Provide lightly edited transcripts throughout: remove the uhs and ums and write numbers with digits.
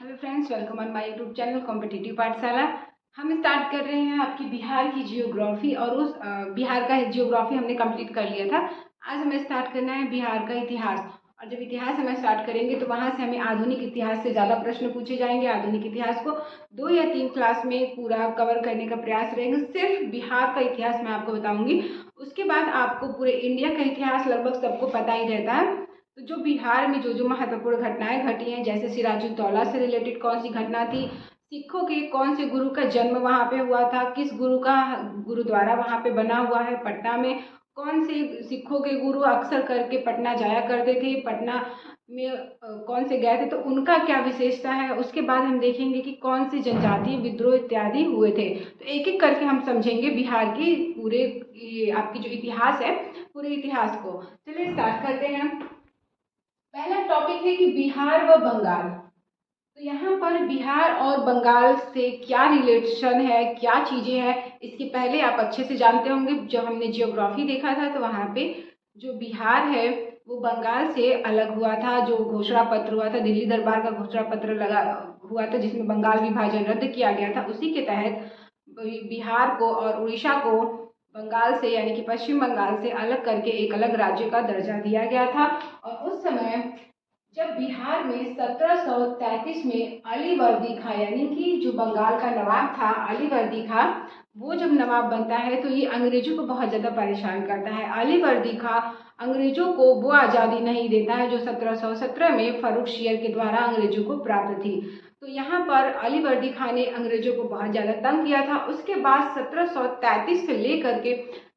Hello friends, welcome on my YouTube channel competitive पाठशाला। हम start कर रहे हैं आपकी बिहार की जियोग्राफी और उस बिहार का जियोग्राफी हमने कंप्लीट कर लिया था। आज हमें स्टार्ट करना है बिहार का इतिहास। और जब इतिहास हमें स्टार्ट करेंगे तो वहाँ से हमें आधुनिक इतिहास से ज़्यादा प्रश्न पूछे जाएंगे। आधुनिक इतिहास को 2 या 3 क्लास में पूरा कवर करने का प्रयास रहेगा। सिर्फ बिहार का इतिहास मैं आपको बताऊँगी। उसके बाद आपको पूरे इंडिया का इतिहास लगभग सबको पता ही रहता है। तो जो बिहार में जो महत्वपूर्ण घटनाएं घटी हैं, जैसे सिराजुद्दौला से रिलेटेड कौन सी घटना थी, सिखों के कौन से गुरु का जन्म वहाँ पे हुआ था, किस गुरु का गुरुद्वारा वहाँ पे बना हुआ है पटना में, कौन से सिखों के गुरु अक्सर करके पटना जाया करते थे, पटना में कौन से गए थे, तो उनका क्या विशेषता है। उसके बाद हम देखेंगे कि कौन से जनजातीय विद्रोह इत्यादि हुए थे। तो एक एक करके हम समझेंगे बिहार की पूरे आपकी जो इतिहास है, पूरे इतिहास को। चलिए स्टार्ट करते हैं। पहला टॉपिक है कि बिहार व बंगाल। तो यहाँ पर बिहार और बंगाल से क्या रिलेशन है, क्या चीजें हैं, इसके पहले आप अच्छे से जानते होंगे। जब हमने जियोग्राफी देखा था तो वहाँ पे जो बिहार है वो बंगाल से अलग हुआ था। जो घोषणा पत्र हुआ था, दिल्ली दरबार का घोषणा पत्र लगा हुआ था, जिसमें बंगाल विभाजन रद्द किया गया था, उसी के तहत बिहार को और उड़ीसा को बंगाल से यानी कि पश्चिम बंगाल से अलग करके एक अलग राज्य का दर्जा दिया गया था। और उस समय जब बिहार में 1733 में अलीवर्दी खां यानी कि जो बंगाल का नवाब था अलीवर्दी खां, वो जब नवाब बनता है तो ये अंग्रेजों को बहुत ज़्यादा परेशान करता है। अलीवर्दी खां अंग्रेजों को वो आज़ादी नहीं देता है जो 1717 में फर्रुखशियर के द्वारा अंग्रेजों को प्राप्त थी। तो यहाँ पर अलीवर्दी खां ने अंग्रेजों को बहुत ज़्यादा तंग किया था। उसके बाद 1733 से लेकर के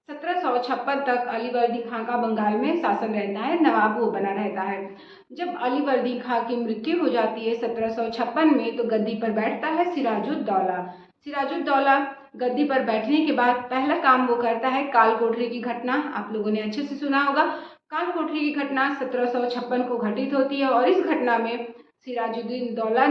1756 तक अलीवर्दी खां का बंगाल में शासन रहता है, नवाब वो बना रहता है। जब अलीवर्दी खां की मृत्यु हो जाती है 1756 में, तो गद्दी पर बैठता है सिराजुद्दौला। सिराजुद्दौला गद्दी पर बैठने के बाद पहला काम वो करता है काल कोठरी की घटना। आप लोगों ने अच्छे से सुना होगा। काल कोठरी की घटना 1756 को घटित होती है और इस घटना में सिराजुद्दौला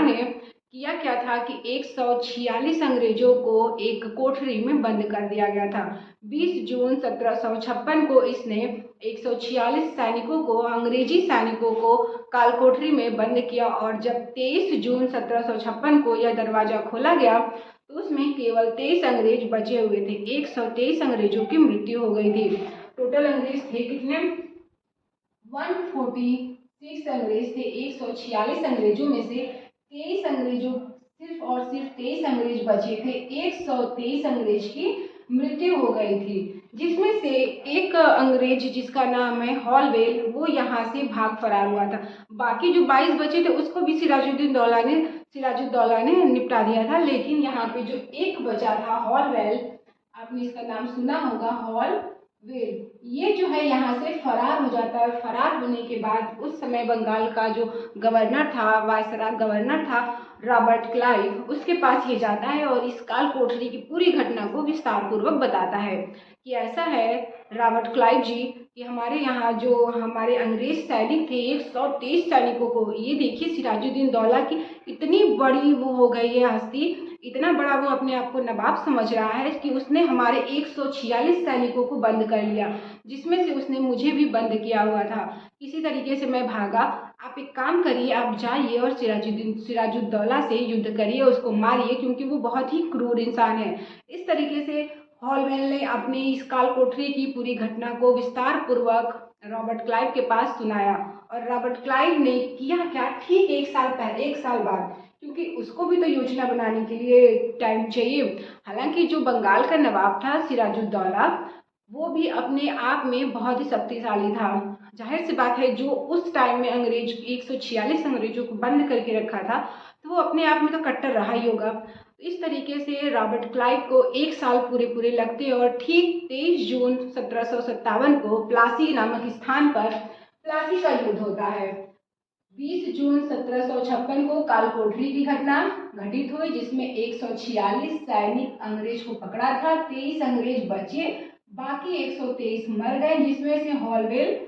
ने किया क्या था कि 146 अंग्रेजों को एक कोठरी में बंद कर दिया गया था। 20 जून 1756 को इसने 146 सैनिकों को, अंग्रेजी सैनिकों को कालकोठरी में बंद किया। और जब 23 जून 1756 को यह दरवाजा खोला गया तो उसमें केवल 23 अंग्रेज बचे हुए थे। 123 अंग्रेजों की मृत्यु हो गई थी। टोटल अंग्रेज थे कितने? 146 अंग्रेज थे। 146 अंग्रेजों में से 23 अंग्रेजों, सिर्फ और सिर्फ 23 अंग्रेज बचे थे। 123 अंग्रेज की मृत्यु हो गई थी, जिसमें से एक अंग्रेज जिसका नाम है हॉलवेल, वो यहाँ से भाग फरार हुआ था। बाकी जो 22 बचे थे उसको भी सिराजुद्दौला ने निपटा दिया था। लेकिन यहाँ पे जो एक बचा था हॉलवेल, आपने इसका नाम सुना होगा, हॉलवेल, ये जो है यहाँ से फरार हो जाता है। फरार होने के बाद उस समय बंगाल का जो गवर्नर था, वायसराय गवर्नर था रॉबर्ट क्लाइव, उसके पास ये जाता है और इस काल कोठरी की पूरी घटना को विस्तार पूर्वक बताता है कि ऐसा है रॉबर्ट क्लाइव जी कि हमारे यहाँ जो हमारे अंग्रेज सैनिक थे 123 सैनिकों को, ये देखिए सिराजुद्दीन दौला की इतनी बड़ी वो हो गई है हस्ती, इतना बड़ा वो अपने आप को नवाब समझ रहा है कि उसने हमारे 146 सैनिकों को बंद कर लिया, जिसमें से उसने मुझे भी बंद किया हुआ था। किसी तरीके से मैं भागा। आप एक काम करिए, आप जाइए और सिराजुद्दौला से युद्ध करिए, उसको मारिए, क्योंकि वो बहुत ही क्रूर इंसान है। इस तरीके से हॉलवेल ने अपनी इस काल कोठरी की पूरी घटना को विस्तार पूर्वक रॉबर्ट क्लाइव के पास सुनाया। और रॉबर्ट क्लाइव ने किया क्या, ठीक एक साल बाद, क्योंकि उसको भी तो योजना बनाने के लिए टाइम चाहिए। हालांकि जो बंगाल का नवाब था सिराजुद्दौला, वो भी अपने आप में बहुत ही शक्तिशाली था। जाहिर सी बात है, जो उस टाइम में अंग्रेज 146 अंग्रेजों को बंद करके रखा था, तो वो अपने आप में तो कट्टर रहा ही होगा। तो इस तरीके से रॉबर्ट क्लाइव को एक साल पूरे पूरे लगते और ठीक 23 जून 1757 को प्लासी नामक स्थान पर प्लासी का युद्ध होता है। 20 जून 1756 को कालकोठरी की घटना घटित हुई, जिसमें 146 सैनिक अंग्रेज को पकड़ा था, 23 अंग्रेज बचे, बाकी 123 मर गए, जिसमें से हॉलवेल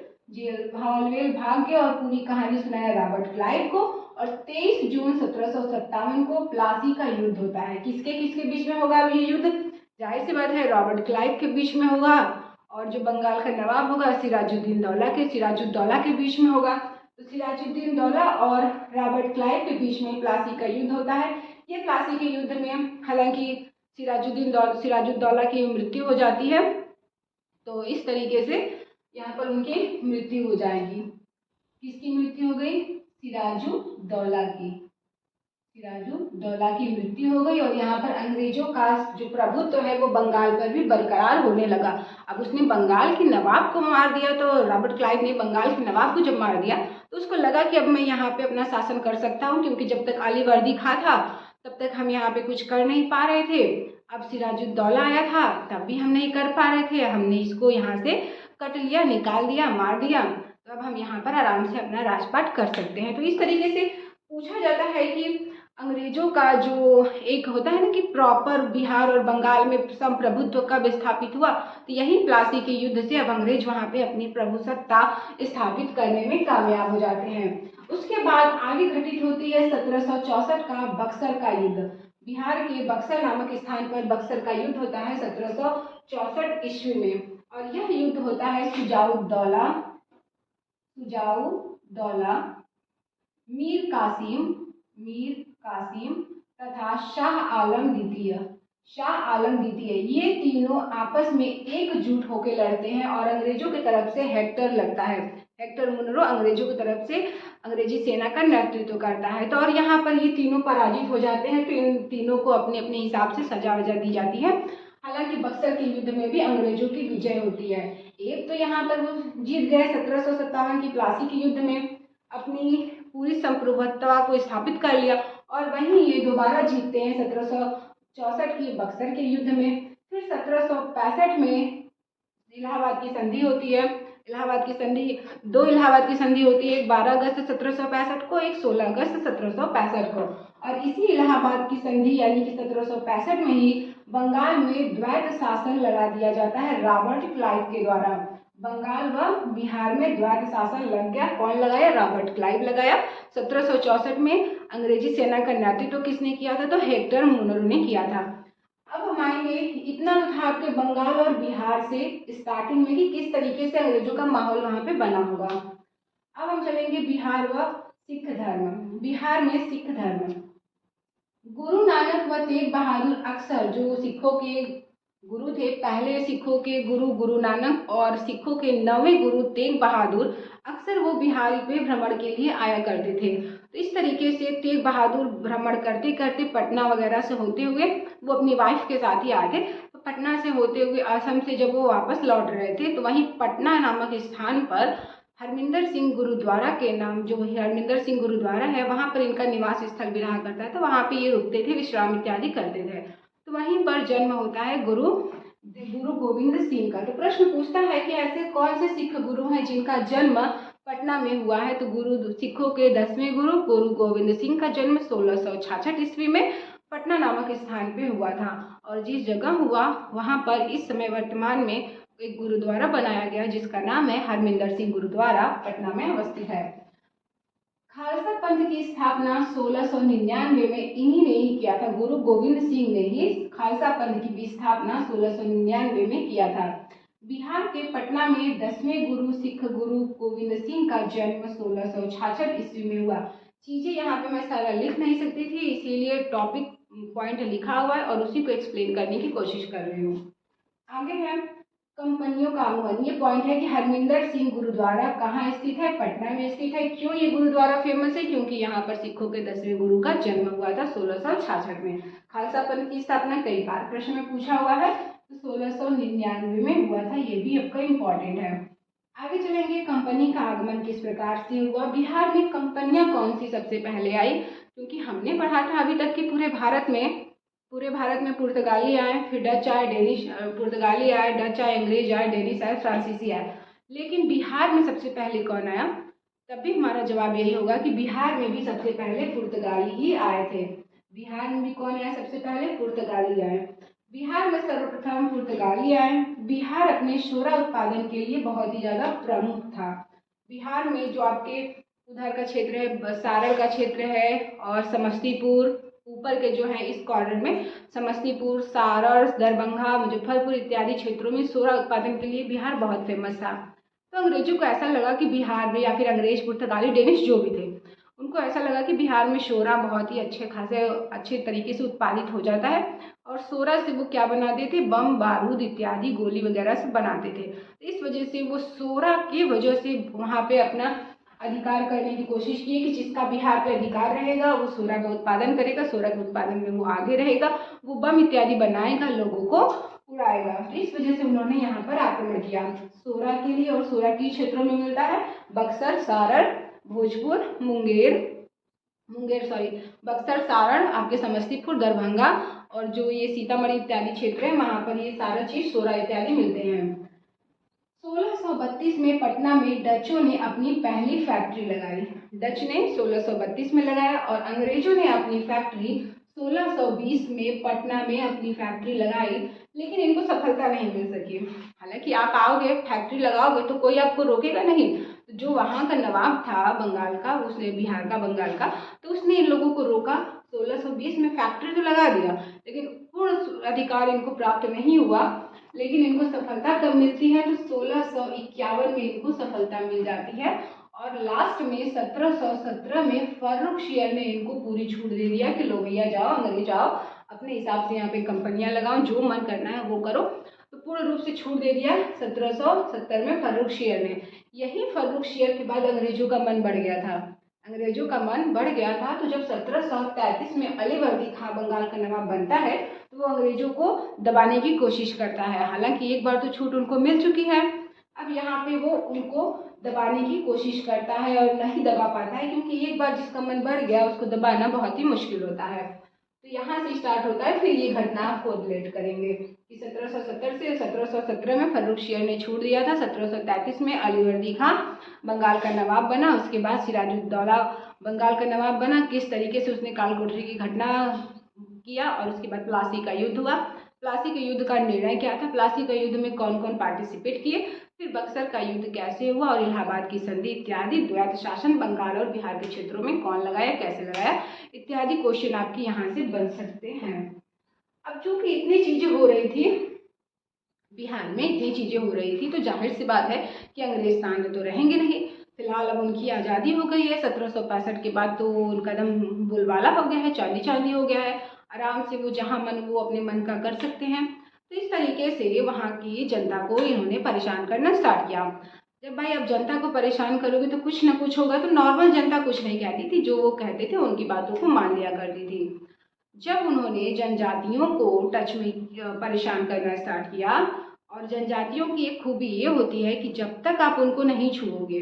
भाग गया और पूरी कहानी सुनाया रॉबर्ट क्लाइव को। और 23 जून 1757 को प्लासी का युद्ध होता है। किसके किसके बीच में होगा ये युद्ध? जाहिर सी बात है रॉबर्ट क्लाइव के बीच में होगा और जो बंगाल का नवाब होगा सिराजुद्दौला के बीच में होगा। तो सिराजुद्दौला दौला और रॉबर्ट क्लाइव के बीच में प्लासी का युद्ध होता है। ये प्लासी के युद्ध में हालांकि सिराजुद्दौला की मृत्यु हो जाती है। तो इस तरीके से यहाँ पर उनकी मृत्यु हो जाएगी। किसकी मृत्यु हो गई? सिराजुद्दौला की। सिराजुद्दौला की मृत्यु हो गई और यहाँ पर अंग्रेजों का जो प्रभुत्व है वो बंगाल पर भी बरकरार होने लगा। अब उसने बंगाल के नवाब को मार दिया, तो रॉबर्ट क्लाइव ने बंगाल के नवाब को जब मार दिया तो उसको लगा कि अब मैं यहाँ पे अपना शासन कर सकता हूँ, क्योंकि जब तक अली वर्दी खां था तब तक हम यहाँ पे कुछ कर नहीं पा रहे थे। अब सिराजुद्दौला आया था तब भी हम नहीं कर पा रहे थे, हमने इसको यहाँ से कट लिया, निकाल दिया, मार दिया, तो अब हम यहाँ पर आराम से अपना राजपाट कर सकते हैं। तो इस तरीके से पूछा जाता है कि अंग्रेजों का जो एक होता है ना कि प्रॉपर बिहार और बंगाल में संप्रभुत्व कब स्थापित हुआ, तो यही प्लासी के युद्ध से अब अंग्रेज वहाँ पे अपनी प्रभुसत्ता स्थापित करने में कामयाब हो जाते हैं। उसके बाद आगे घटित होती है 1764 का बक्सर का युद्ध। बिहार के बक्सर नामक स्थान पर बक्सर का युद्ध होता है 1764 ईस्वी में, और यह युद्ध होता है सुजाउद्दौला, मीर कासिम तथा शाह आलम द्वितीय ये तीनों आपस में एकजुट होकर लड़ते हैं और अंग्रेजों की तरफ से हेक्टर लगता है। हेक्टर मुनरो अंग्रेजों की तरफ से अंग्रेजी सेना का नेतृत्व करता है। तो और यहाँ पर ये तीनों पराजित हो जाते हैं, तो इन तीनों को अपने अपने हिसाब से सजा वजा दी जाती है। हालांकि बक्सर के युद्ध में भी अंग्रेजों की विजय होती है। एक तो यहाँ पर वो जीत गए 1757 की प्लासी के युद्ध में, अपनी पूरी संप्रभुत्व को स्थापित कर लिया, और वहीं ये दोबारा जीतते हैं 1764 की बक्सर के युद्ध में। फिर 1765 में इलाहाबाद की संधि होती है। दो इलाहाबाद की संधि होती है, एक 12 अगस्त 1765 को, एक 16 अगस्त 1765 को। और इसी इलाहाबाद की संधि यानी कि 1765 में ही बंगाल में द्वैत शासन लगा दिया जाता है रॉबर्ट क्लाइव के द्वारा। बंगाल व बिहार में द्वैत शासन लग गया। कौन लगाया? रॉबर्ट क्लाइव लगाया। 1764 में अंग्रेजी सेना का नेतृत्व किसने किया था? तो हेक्टर मुनरो ने किया था। अब हम आएंगे, इतना था आपके बंगाल और बिहार से स्टार्टिंग में कि किस तरीके से अंग्रेजों का माहौल वहाँ पे बना होगा। अब हम चलेंगे बिहार व सिख धर्म। बिहार में सिख धर्म, गुरु नानक व तेग बहादुर अक्सर जो सिखों के गुरु थे, पहले सिखों के गुरु नानक और सिखों के 9वें गुरु तेग बहादुर, अक्सर वो बिहार पे भ्रमण के लिए आया करते थे। तो इस तरीके से तेग बहादुर भ्रमण करते करते पटना वगैरह से होते हुए, वो अपनी वाइफ के साथ ही आए थे, तो पटना से होते हुए असम से जब वो वापस लौट रहे थे, तो वहीं पटना नामक स्थान पर हरमिंदर सिंह गुरुद्वारा के नाम, जो हरमिंदर सिंह गुरुद्वारा है, वहाँ पर इनका निवास स्थल भी रहा करता है। तो वहाँ पे ये रुकते थे, विश्राम इत्यादि करते थे। तो वहीं पर जन्म होता है गुरु गोविंद सिंह का। तो प्रश्न पूछता है कि ऐसे कौन से सिख गुरु हैं जिनका जन्म पटना में हुआ है? तो सिखों के 10वें गुरु गोविंद सिंह का जन्म 1666 ईस्वी में पटना नामक स्थान पे हुआ था। और जिस जगह हुआ वहाँ पर इस समय वर्तमान में एक गुरुद्वारा बनाया गया जिसका नाम है हरमिंदर सिंह गुरुद्वारा, पटना में अवस्थित है। खालसा पंथ की स्थापना 1699 में इन्हीं ने ही किया था। गुरु गोविंद सिंह ने ही खालसा पंथ की भी स्थापना 1699 में किया था। बिहार के पटना में 10वें गुरु सिख गुरु गोविंद सिंह का जन्म 1666 ईस्वी में हुआ। चीजें यहाँ पे मैं सारा लिख नहीं सकती थी, इसीलिए टॉपिक पॉइंट लिखा हुआ है और उसी को एक्सप्लेन करने की कोशिश कर रही हूँ। आगे है कंपनियों का आगमन। ये पॉइंट है कि हरमिंदर सिंह गुरुद्वारा कहाँ स्थित है? पटना में स्थित है। क्यों ये गुरुद्वारा फेमस है? क्योंकि यहाँ पर सिखों के 10वें गुरु का जन्म हुआ था 1666 में। खालसा पंथ की स्थापना कई बार प्रश्न में पूछा हुआ है, तो 1699 में हुआ था, ये भी आपका इम्पोर्टेंट है। आगे चलेंगे, कंपनी का आगमन किस प्रकार से हुआ? बिहार में कंपनियां कौन सी सबसे पहले आई? क्योंकि हमने पढ़ा था अभी तक कि पूरे भारत में पुर्तगाली आए, फिर डच आए, पुर्तगाली आए, डच आए, अंग्रेज आए, डेनिश आए, फ्रांसीसी आए, लेकिन बिहार में सबसे पहले कौन आया? तब भी हमारा जवाब यही होगा कि बिहार में भी सबसे पहले पुर्तगाली ही आए थे। बिहार में भी कौन आया सबसे पहले? पुर्तगाली आए। बिहार में सर्वप्रथम पुर्तगाली आए। बिहार अपने सोरा उत्पादन के लिए बहुत ही ज़्यादा प्रमुख था। बिहार में जो आपके उधर का क्षेत्र है, सारण का क्षेत्र है, और समस्तीपुर ऊपर के जो है इस कॉर्नर में समस्तीपुर, सारण, दरभंगा, मुजफ्फरपुर इत्यादि क्षेत्रों में सोरा उत्पादन के लिए बिहार बहुत फेमस था। तो अंग्रेजों को ऐसा लगा कि बिहार में, या फिर अंग्रेज पुर्तगाली डेनिश जो भी थे, उनको ऐसा लगा कि बिहार में सोरा बहुत ही अच्छे तरीके से उत्पादित हो जाता है, और सोरा से वो क्या बनाते थे, बम बारूद इत्यादि गोली वगैरह से बनाते थे। तो इस वजह से वो सोरा की वजह से वहाँ पे अपना अधिकार करने की कोशिश की कि जिसका बिहार पे अधिकार रहेगा वो सोरा का उत्पादन करेगा, सोरा के उत्पादन में वो आगे रहेगा, वो बम इत्यादि बनाएगा, लोगों को उड़ाएगा। तो इस वजह से उन्होंने यहाँ पर आक्रमण किया सोरा के लिए। और सोरा किन क्षेत्रों में मिलता है, बक्सर, सारण, भोजपुर, बक्सर, सारण, आपके समस्तीपुर, दरभंगा, और जो ये सीतामढ़ी इत्यादि क्षेत्र है, वहाँ पर ये सारा चीज सोरा इत्यादि मिलते हैं। 1632 में पटना में डचों ने अपनी पहली फैक्ट्री लगाई। डच ने 1632 में लगाया और अंग्रेजों ने अपनी फैक्ट्री 1620 में पटना में अपनी फैक्ट्री लगाई, लेकिन इनको सफलता नहीं मिल सकी। हालांकि आप आओगे, फैक्ट्री लगाओगे तो कोई आपको रोकेगा नहीं। तो जो वहाँ का नवाब था बंगाल का, उसने बिहार का, बंगाल का, तो उसने इन लोगों को रोका। 1620 में फैक्ट्री तो लगा दिया, लेकिन पूर्ण अधिकार इनको प्राप्त नहीं हुआ। लेकिन इनको सफलता कब मिलती है, तो 1651 में इनको सफलता मिल जाती है। और लास्ट में 1717 में फर्रुखशियर ने इनको पूरी छूट दे दिया कि लो भैया जाओ, अंग्रेज जाओ, अपने हिसाब से यहाँ पे कंपनियां लगाओ, जो मन करना है वो करो। तो पूर्ण रूप से छूट दे दिया 1770 में फर्रुखशियर ने। यही फर्रुखशियर के बाद अंग्रेजों का मन बढ़ गया था। तो जब 1733 में अलीवर्दी खां बंगाल का नवाब बनता है, तो वो अंग्रेजों को दबाने की कोशिश करता है। हालांकि एक बार तो छूट उनको मिल चुकी है, अब यहाँ पे वो उनको दबाने की कोशिश करता है और नहीं दबा पाता है, क्योंकि एक बार जिसका मन बढ़ गया उसको दबाना बहुत ही मुश्किल होता है। तो यहाँ से स्टार्ट होता है, फिर ये घटना को रिलेट करेंगे कि 1770 से 1717 में फर्रुखशियर ने छूट दिया था, 1733 में अलीवर्दी खां बंगाल का नवाब बना, उसके बाद सिराजुद्दौला बंगाल का नवाब बना। किस तरीके से उसने कालकोठरी की घटना किया, और उसके बाद प्लासी का युद्ध हुआ। प्लासी के युद्ध का निर्णय क्या था, प्लासी का युद्ध में कौन कौन पार्टिसिपेट किए, फिर बक्सर का युद्ध कैसे हुआ, और इलाहाबाद की संधि इत्यादि, द्वैत शासन बंगाल और बिहार के क्षेत्रों में कौन लगाया, कैसे लगाया, इत्यादि क्वेश्चन आपके यहाँ से बन सकते हैं। अब चूंकि इतनी चीजें हो रही थी बिहार में, इतनी चीजें हो रही थी, तो जाहिर सी बात है कि अंग्रेज शांत तो रहेंगे नहीं। फिलहाल अब उनकी आज़ादी हो गई है 1765 के बाद, तो उनका दम बोलबाला हो गया है, चांदी चांदी हो गया है, आराम से वो जहाँ मन वो अपने मन का कर सकते हैं। तो इस तरीके से वहाँ की जनता को इन्होंने परेशान करना स्टार्ट किया। जब भाई अब जनता को परेशान करोगे तो कुछ ना कुछ होगा। तो नॉर्मल जनता कुछ नहीं कहती थी, जो वो कहते थे उनकी बातों को मान लिया करती थी। जब उन्होंने जनजातियों को टच में परेशान करना स्टार्ट किया, और जनजातियों की एक खूबी ये होती है कि जब तक आप उनको नहीं छुओगे,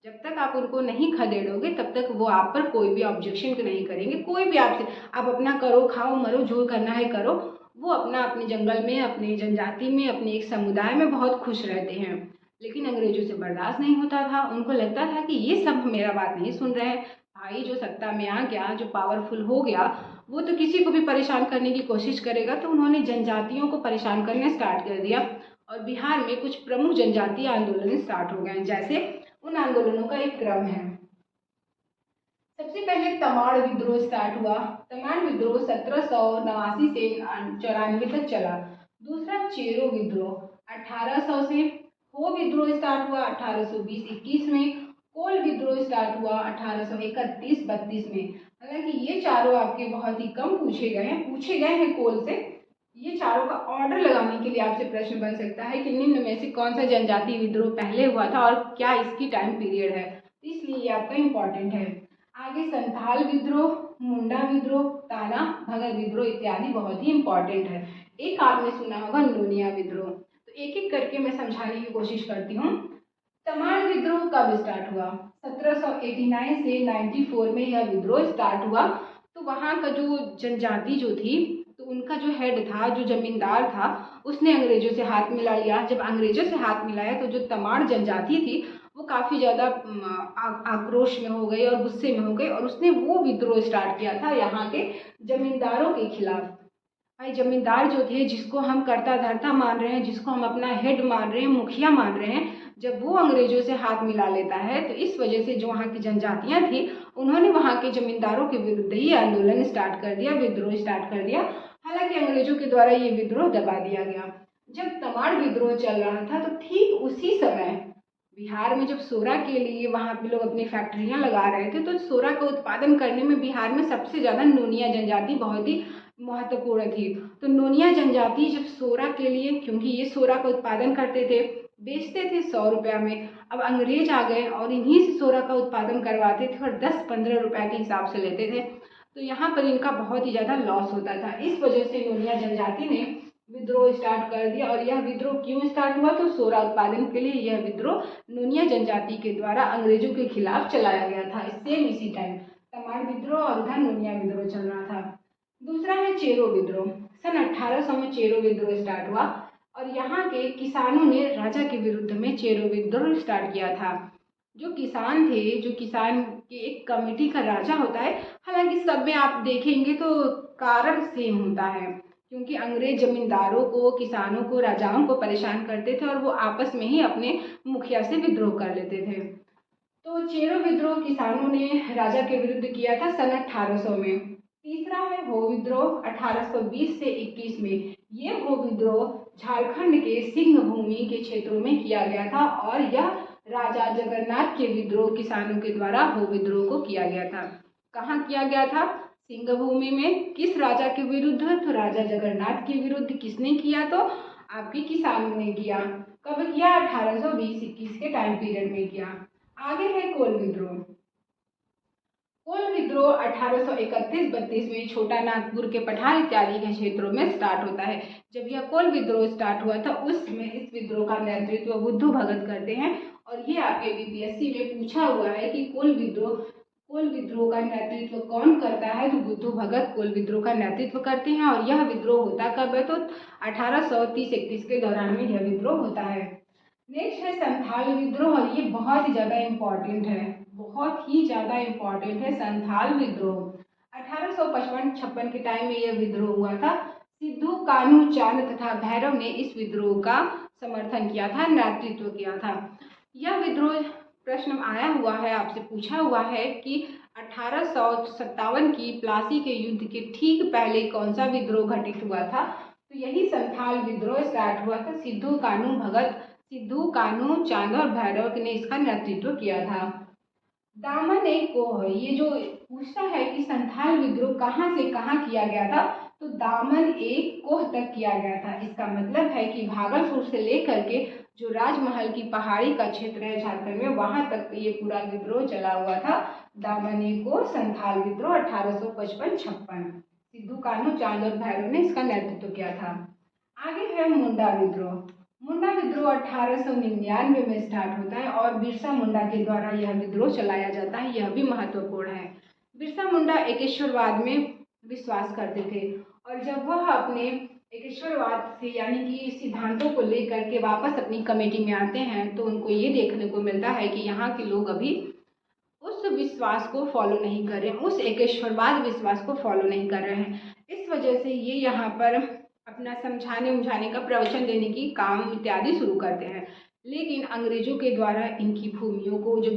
जब तक आप उनको नहीं खदेड़ोगे, तब तक वो आप पर कोई भी ऑब्जेक्शन नहीं करेंगे। कोई भी आपसे, आप अपना करो, खाओ, मरो, जो करना है करो, वो अपना अपने जंगल में, अपनी जनजाति में, अपने एक समुदाय में बहुत खुश रहते हैं। लेकिन अंग्रेजों से बर्दाश्त नहीं होता था। उनको लगता था कि ये सब मेरा बात नहीं सुन रहे हैं। भाई जो सत्ता में आ गया, जो पावरफुल हो गया, वो तो किसी को भी परेशान करने की कोशिश करेगा। तो उन्होंने जनजातियों को परेशान करना स्टार्ट कर दिया, और बिहार में कुछ प्रमुख जनजातीय आंदोलन स्टार्ट हो गए। जैसे उन आंदोलनों का एक क्रम है। सबसे पहले तमाड़ विद्रोह स्टार्ट हुआ। तमाड़ विद्रोह 1789 से 94 तक चला। दूसरा चेरो विद्रोह 1800 से। हो विद्रोह स्टार्ट हुआ 1820-21 में। कोल विद्रोह स्टार्ट हुआ 1831-32 में। हालांकि ये चारों आपके बहुत ही कम पूछे गए हैं कोल से। ये चारों का ऑर्डर लगाने के लिए आपसे प्रश्न बन सकता है कि निम्न में से कौन सा जनजातीय विद्रोह पहले हुआ था और क्या इसकी टाइम पीरियड है, इसलिए ये आपका इम्पोर्टेंट है। आगे संथाल विद्रोह, मुंडा विद्रोह, ताना भगत विद्रोह इत्यादि बहुत ही इम्पोर्टेंट है। एक आपने सुना होगा नोनिया विद्रोह। तो एक एक करके मैं समझाने की कोशिश करती हूँ। तमाड़ विद्रोह कब स्टार्ट हुआ, 1789 से 94 में यह विद्रोह स्टार्ट हुआ। तो वहाँ का जो जनजाति जो थी, तो उनका जो हेड था, जो जमींदार था, उसने अंग्रेजों से हाथ मिला लिया। जब अंग्रेजों से हाथ मिलाया तो जो तमाड़ जनजाति थी वो काफ़ी ज़्यादा आक्रोश में हो गई और गुस्से में हो गई, और उसने वो विद्रोह स्टार्ट किया था यहाँ के जमींदारों के खिलाफ। भाई जमींदार जो थे, जिसको हम कर्ता धर्ता मान रहे हैं, जिसको हम अपना हेड मान रहे हैं, मुखिया मान रहे हैं, जब वो अंग्रेजों से हाथ मिला लेता है, तो इस वजह से जो वहाँ की जनजातियाँ थी, उन्होंने वहाँ के जमींदारों के विरुद्ध ही आंदोलन स्टार्ट कर दिया, विद्रोह स्टार्ट कर दिया। हालांकि अंग्रेजों के द्वारा ये विद्रोह दबा दिया गया। जब तमाड़ विद्रोह चल रहा था, तो ठीक उसी समय बिहार में जब सोरा के लिए वहाँ पे लोग अपनी फैक्ट्रियाँ लगा रहे थे, तो सोरा का उत्पादन करने में बिहार में सबसे ज़्यादा नोनिया जनजाति बहुत ही महत्वपूर्ण थी। तो नोनिया जनजाति जब सोरा के लिए, क्योंकि ये सोरा का उत्पादन करते थे, बेचते थे 100 रुपया में। अब अंग्रेज आ गए और इन्हीं से सोरा का उत्पादन करवाते थे और 10-15 रुपया के हिसाब से लेते थे। तो यहाँ पर इनका बहुत ही ज़्यादा लॉस होता था। इस वजह से नोनिया जनजाति ने विद्रोह स्टार्ट कर दिया। और यह विद्रोह क्यों स्टार्ट हुआ? तो सोरा उत्पादन के लिए यह विद्रोह नोनिया जनजाति के द्वारा अंग्रेजों के खिलाफ चलाया गया था। सेम इसी टाइम तमाड़ विद्रोह और उधर नोनिया विद्रोह चल रहा था। दूसरा है चेरो विद्रोह। सन 1800 में चेरो विद्रोह स्टार्ट हुआ और यहाँ के किसानों ने राजा के विरुद्ध में चेरो विद्रोह स्टार्ट किया था। जो किसान थे, जो किसान की एक कमेटी का राजा होता है, हालांकि सब में आप देखेंगे तो कारण सेम होता है, क्योंकि अंग्रेज जमींदारों को, किसानों को, राजाओं को परेशान करते थे और वो आपस में ही अपने मुखिया से विद्रोह कर लेते थे। तो चेरो विद्रोह किसानों ने राजा के विरुद्ध किया था सन 1800 में। तीसरा है हो विद्रोह 1820 से 21 में। ये हो विद्रोह झारखंड के सिंह भूमि के क्षेत्रों में किया गया था और यह राजा जगन्नाथ के विद्रोह किसानों के द्वारा हो विद्रोह को किया गया था। कहाँ किया गया था? सिंह भूमि में। किस राजा के विरुद्ध? तो राजा जगन्नाथ के विरुद्ध। किसने किया? तो आपके किसानों ने किया। कब किया? 1820-21 के टाइम पीरियड में किया। आगे है कोल विद्रोह। कोल विद्रोह 1831-32 में छोटा नागपुर के पठार इत्यादि के क्षेत्रों में स्टार्ट होता है। जब यह कोल विद्रोह स्टार्ट हुआ था उस समय इस विद्रोह का नेतृत्व बुद्धू भगत करते हैं। और ये आपके बीपीएससी में पूछा हुआ है कि कोल विद्रोह का नेतृत्व कौन करता है? तो बुद्धू भगत कोल विद्रोह का नेतृत्व करते हैं। और यह विद्रोह होता कब है? तो 1830-31 के दौरान में यह विद्रोह होता है। नेक्स्ट है संथाल विद्रोह और ये बहुत ही ज़्यादा इम्पॉर्टेंट है, बहुत ही ज़्यादा इम्पॉर्टेंट है संथाल विद्रोह। 1855-56 के टाइम में यह विद्रोह हुआ था। सिद्धू कान्हू चांद तथा भैरव ने इस विद्रोह का समर्थन किया था, नेतृत्व किया था। यह विद्रोह प्रश्न आया हुआ है, आपसे पूछा हुआ है कि 1857 की प्लासी के युद्ध के ठीक पहले कौन सा विद्रोह घटित हुआ था? तो यही संथाल विद्रोह स्टार्ट हुआ था। सिद्धू कान्हू चांद और भैरव ने इसका नेतृत्व किया था। दामन एक कोह, ये जो पूछता है कि संथाल विद्रोह कहाँ से कहाँ किया गया था, तो दामन एक कोह तक किया गया था। इसका मतलब है कि भागलपुर से लेकर के जो राजमहल की पहाड़ी का क्षेत्र है झारखंड में, वहां तक ये पूरा विद्रोह चला हुआ था। दामन एक कोह संथाल विद्रोह 1855-56। सिद्धू कान्हू चांद और भैरव ने इसका नेतृत्व किया था। आगे है मुंडा विद्रोह। मुंडा विद्रोह 1899 में स्टार्ट होता है और बिरसा मुंडा के द्वारा यह विद्रोह चलाया जाता है। यह भी महत्वपूर्ण है। बिरसा मुंडा एकेश्वरवाद में विश्वास करते थे और जब वह अपने एकेश्वरवाद से यानी कि सिद्धांतों को लेकर के वापस अपनी कमेटी में आते हैं तो उनको ये देखने को मिलता है कि यहाँ के लोग अभी उस विश्वास को फॉलो नहीं कर रहे हैं, उस एकेश्वरवाद विश्वास को फॉलो नहीं कर रहे हैं। इस वजह से ये यहाँ पर अपना समझाने उमझाने का प्रवचन देने की काम इत्यादि शुरू करते हैं। लेकिन अंग्रेजों के द्वारा इनकी भूमियों को, जो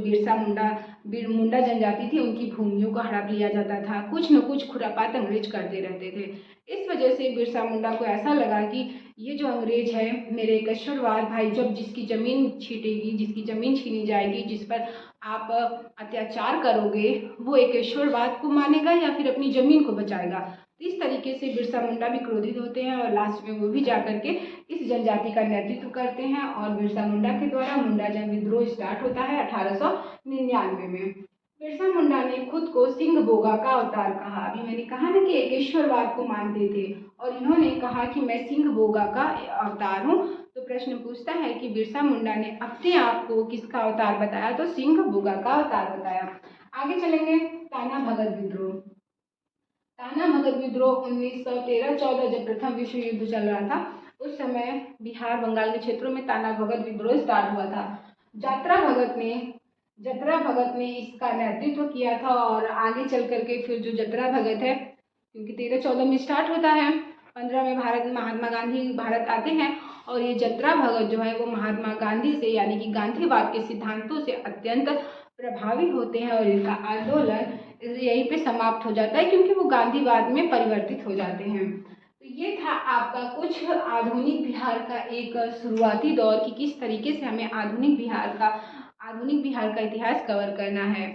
मुंडा जनजाति थी, उनकी भूमियों को हड़प लिया जाता था। कुछ न कुछ खुरापात अंग्रेज करते रहते थे। इस वजह से बिरसा मुंडा को ऐसा लगा कि ये जो अंग्रेज है, मेरे एकेश्वरवाद भाई, जब जिसकी ज़मीन छीटेगी, जिसकी ज़मीन छीनी जाएगी, जिस पर आप अत्याचार करोगे, वो एकेश्वरवाद को मानेगा या फिर अपनी ज़मीन को बचाएगा। तो इस तरीके से बिरसा मुंडा भी क्रोधित होते हैं और लास्ट में वो भी जाकर के इस जनजाति का नेतृत्व करते हैं और बिरसा मुंडा के द्वारा मुंडा जन विद्रोह स्टार्ट होता है 1899 में। बिरसा मुंडा ने खुद को सिंह बोगा का अवतार कहा। अभी मैंने कहा ना कि एकेश्वरवाद को मानते थे और इन्होंने कहा कि मैं सिंह बोगा का अवतार हूँ। तो प्रश्न पूछता है कि बिरसा मुंडा ने अपने आप को किसका अवतार बताया? तो सिंह बोगा का अवतार बताया। आगे चलेंगे, ताना भगत विद्रोह। ताना भगत विद्रोह 1913-14 जब प्रथम विश्व युद्ध चल रहा था उस समय बिहार बंगाल के क्षेत्रों में ताना भगत विद्रोह स्टार्ट हुआ था। जतरा भगत ने इसका नेतृत्व किया था और आगे चल करके फिर जो जतरा भगत है, क्योंकि 13-14 में स्टार्ट होता है, 15 में महात्मा गांधी भारत आते हैं और ये जतरा भगत जो है वो महात्मा गांधी से यानी कि गांधीवाद के सिद्धांतों से अत्यंत प्रभावित होते हैं और इनका आंदोलन यहीं पे समाप्त हो जाता है क्योंकि वो गांधीवाद में परिवर्तित हो जाते हैं। तो ये था आपका कुछ आधुनिक बिहार का एक शुरुआती दौर कि किस तरीके से हमें आधुनिक बिहार का इतिहास कवर करना है।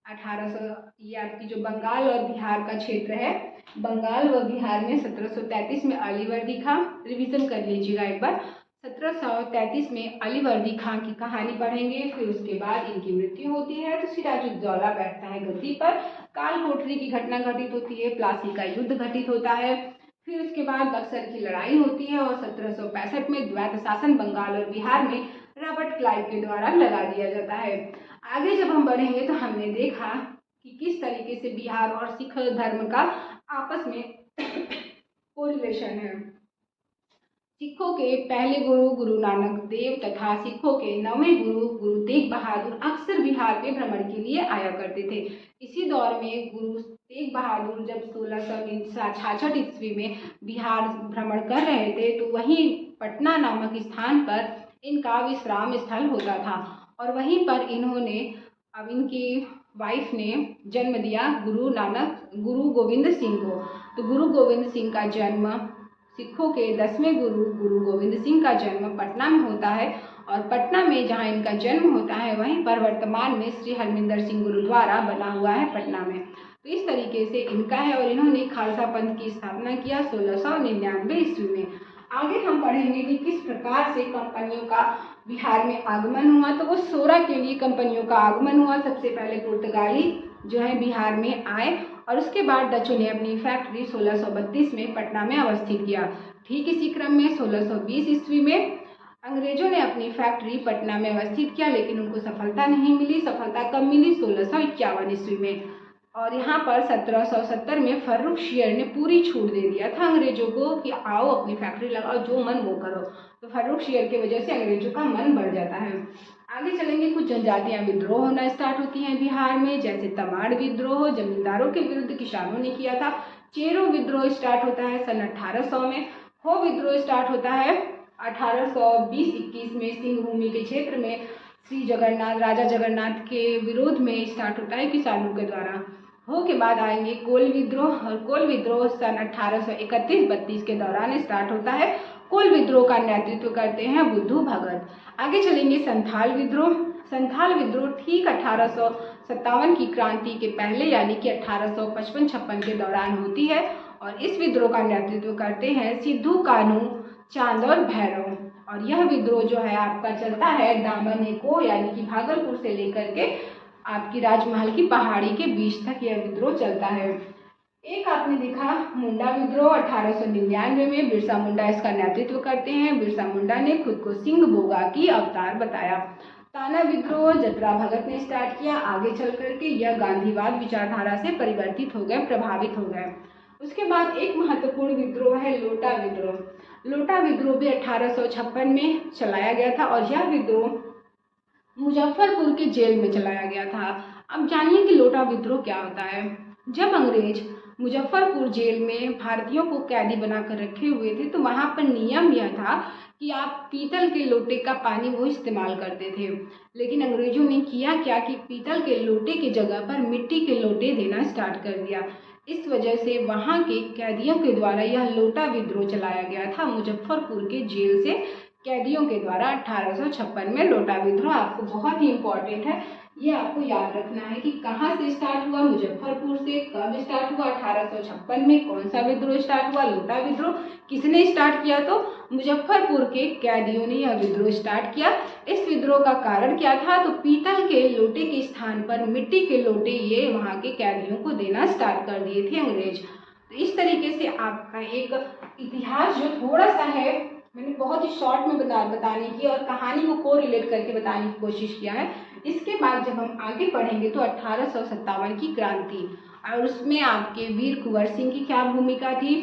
1800 ये आपकी जो बंगाल और बिहार का क्षेत्र है, बंगाल व बिहार में 1733 में अलीवर्दी खां, रिवीजन कर लीजिएगा एक बार, 1733 में अलीवर्दी खां की कहानी पढ़ेंगे। फिर उसके बाद इनकी मृत्यु होती है तो सिराजुद्दौला बैठता है गद्दी पर, कालकोठरी की घटना घटित होती है, प्लासी का युद्ध घटित होता है, फिर उसके बाद बक्सर की लड़ाई होती है और 1765 में द्वैत शासन बंगाल और बिहार में रॉबर्ट क्लाइव के द्वारा लगा दिया जाता है। आगे जब हम बढ़ेंगे तो हमने देखा कि किस तरीके से बिहार और सिख धर्म का आपस में कोरिलेशन है। सिखों के पहले गुरु गुरु नानक देव तथा सिखों के नवें गुरु गुरु तेग बहादुर अक्सर बिहार पे भ्रमण के लिए आया करते थे। इसी दौर में गुरु तेग बहादुर जब 1666 ईस्वी में बिहार भ्रमण कर रहे थे तो वहीं पटना नामक स्थान पर इनका विश्राम स्थल होता था और वहीं पर इन्होंने अब इनकी वाइफ ने जन्म दिया गुरु गोविंद सिंह को। तो गुरु गोविंद सिंह का जन्म, सिखों के 10वें गुरु गुरु गोविंद सिंह का जन्म पटना में होता है और पटना में जहाँ इनका जन्म होता है वहीं पर वर्तमान में श्री हरमिंदर सिंह गुरुद्वारा बना हुआ है पटना में। तो इस तरीके से इनका है और इन्होंने खालसा पंथ की स्थापना किया 1699 ईस्वी में। आगे हम पढ़ेंगे कि किस प्रकार से कंपनियों का बिहार में आगमन हुआ। तो वो सोरा के लिए कंपनियों का आगमन हुआ। सबसे पहले पुर्तगाली जो है बिहार में आए और उसके बाद डचों ने अपनी फैक्ट्री 1632 में पटना में अवस्थित किया। ठीक इसी क्रम में 1620 ईस्वी में अंग्रेजों ने अपनी फैक्ट्री पटना में अवस्थित किया, लेकिन उनको सफलता नहीं मिली। सफलता कब मिली? 1651 ईस्वी में। और यहाँ पर 1770 में फर्रुख शेर ने पूरी छूट दे दिया था अंग्रेजों को कि आओ अपनी फैक्ट्री लगाओ, जो मन वो करो। तो फर्रुख शेर की वजह से अंग्रेजों का मन बढ़ जाता है। आगे चलेंगे, कुछ जनजातियां विद्रोह होना स्टार्ट होती हैं बिहार में, जैसे तमाड़ विद्रोह जमींदारों के विरुद्ध किसानों ने किया था। चेरो विद्रोह स्टार्ट होता है सन 1800 में। हो विद्रोह स्टार्ट होता है 1820-21 में सिंहभूमि के क्षेत्र में राजा जगन्नाथ के विरोध में स्टार्ट होता है किसानों के द्वारा। हो के बाद आएंगे कोल विद्रोह और कोल विद्रोह सन 1831-32 के दौरान स्टार्ट होता है। कोल विद्रोह का नेतृत्व करते हैं बुद्धू भगत। आगे चलेंगे संथाल विद्रोह। संथाल विद्रोह ठीक 1857 की क्रांति के पहले यानी कि 1855-56 के दौरान होती है और इस विद्रोह का नेतृत्व करते हैं सिद्धू कान्हू चांद और भैरव। और यह विद्रोह जो है आपका चलता है दामनिको यानी कि भागलपुर से लेकर के आपकी राजमहल की पहाड़ी के बीच तक यह विद्रोह चलता है। एक आपने देखा मुंडा विद्रोह 1899 में बिरसा मुंडा इसका नेतृत्व करते हैं। बिरसा मुंडा ने खुद को सिंह बोगा की अवतार बताया। ताना विद्रोह जतरा भगत ने स्टार्ट किया। आगे चल करके यह गांधीवाद विचारधारा से परिवर्तित हो गए, प्रभावित हो गए। उसके बाद एक महत्वपूर्ण विद्रोह है लोटा विद्रोह। लोटा विद्रोह भी 1856 में चलाया गया था और यह विद्रोह मुजफ्फरपुर के जेल में चलाया गया था। अब जानिए कि लोटा विद्रोह क्या होता है। जब अंग्रेज मुजफ्फरपुर जेल में भारतीयों को कैदी बनाकर रखे हुए थे तो वहाँ पर नियम यह था कि आप पीतल के लोटे का पानी वो इस्तेमाल करते थे, लेकिन अंग्रेजों ने किया क्या कि पीतल के लोटे की जगह पर मिट्टी के लोटे देना स्टार्ट कर दिया। इस वजह से वहाँ के कैदियों के द्वारा यह लोटा विद्रोह चलाया गया था मुजफ्फरपुर के जेल से कैदियों के द्वारा 1856 में। लोटा विद्रोह आपको बहुत ही इम्पोर्टेंट है, ये आपको याद रखना है कि कहाँ से स्टार्ट हुआ, मुजफ्फरपुर से, कब स्टार्ट हुआ, 1856 में कौन सा विद्रोह स्टार्ट हुआ, लोटा विद्रोह किसने स्टार्ट किया। तो मुजफ्फरपुर के कैदियों ने यह विद्रोह स्टार्ट किया। इस विद्रोह का कारण क्या था? तो पीतल के लोटे के स्थान पर मिट्टी के लोटे ये वहाँ के कैदियों को देना स्टार्ट कर दिए थे अंग्रेज। तो इस तरीके से आपका एक इतिहास जो थोड़ा सा है मैंने बहुत ही शॉर्ट में बताने की और कहानी को कोरिलेट करके बताने की कोशिश किया है। इसके बाद जब हम आगे पढ़ेंगे तो 1857 की क्रांति और उसमें आपके वीर कुंवर सिंह की क्या भूमिका थी,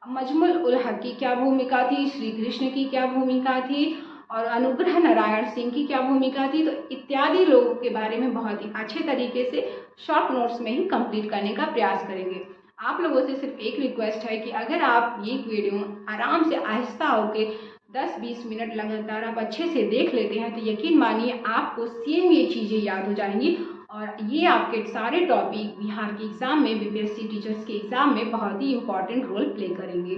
मजमुल उल हक की क्या भूमिका थी, श्री कृष्ण की क्या भूमिका थी और अनुग्रह नारायण सिंह की क्या भूमिका थी, तो इत्यादि लोगों के बारे में बहुत ही अच्छे तरीके से शॉर्ट नोट्स में ही कंप्लीट करने का प्रयास करेंगे। आप लोगों से सिर्फ एक रिक्वेस्ट है कि अगर आप ये वीडियो आराम से आहिस्ता होकर 10-20 मिनट लगातार आप अच्छे से देख लेते हैं तो यकीन मानिए आपको सेम ये चीज़ें याद हो जाएंगी और ये आपके सारे टॉपिक बिहार के एग्ज़ाम में, बीपीएससी टीचर्स के एग्ज़ाम में बहुत ही इंपॉर्टेंट रोल प्ले करेंगे।